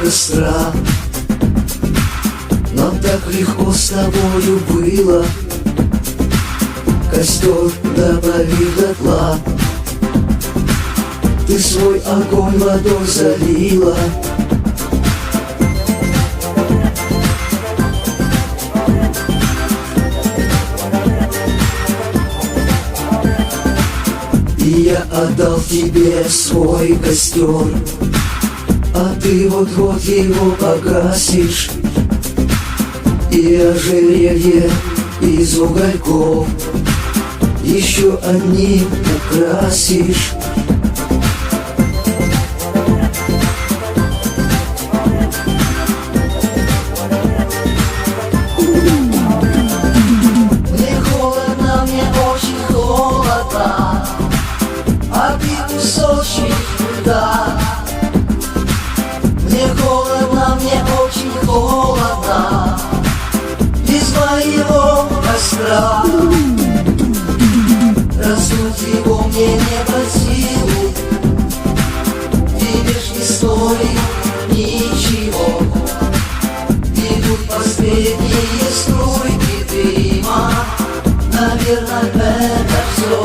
костра. Нам так легко с тобою было, костер добавил дотла. Ты свой огонь водой залила. И я отдал тебе свой костер, а ты вот-вот его погасишь. И ожерелье из угольков еще одним украсишь. Мне холодно, мне очень холодно, а ты кусочек льда. Мне холодно, мне очень холодно без моего костра. Раздуть его мне не под силу, тебе ж не стоит ничего. Идут последние струйки дыма, наверное, это все.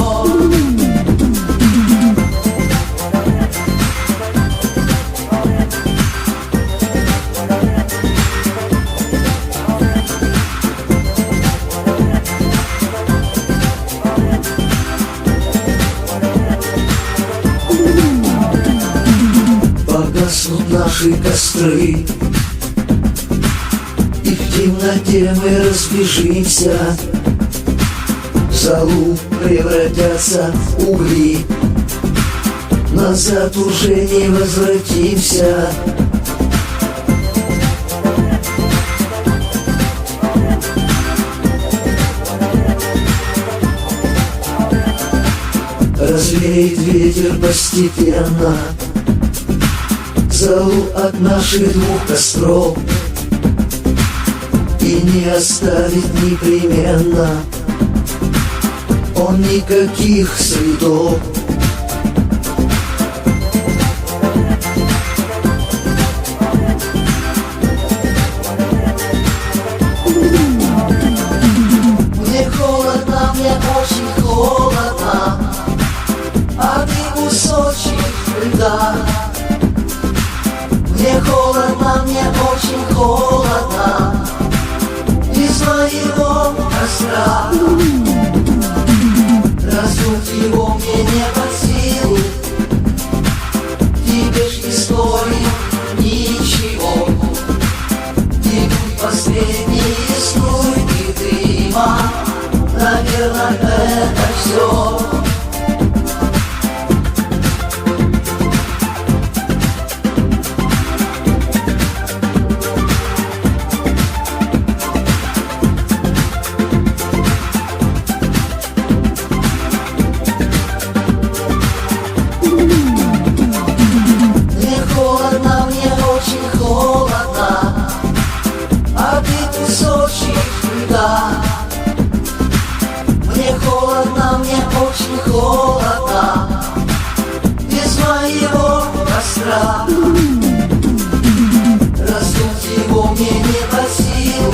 Погаснут наши костры, и в темноте мы разбежимся. В золу превратятся угли, назад уже не возвратимся. Развеет ветер постепенно золу от наших двух костров и не оставит непременно он никаких следов. Мне холодно, мне очень холодно, а ты кусочек льда. Мне холодно, мне очень холодно без моего костра. Раздуть его мне не под силу, тебе ж не стоит ничего. Идут последние струйки дыма, наверное, это все. Мне холодно, мне очень холодно без моего костра. Раздуть его мне не под силу,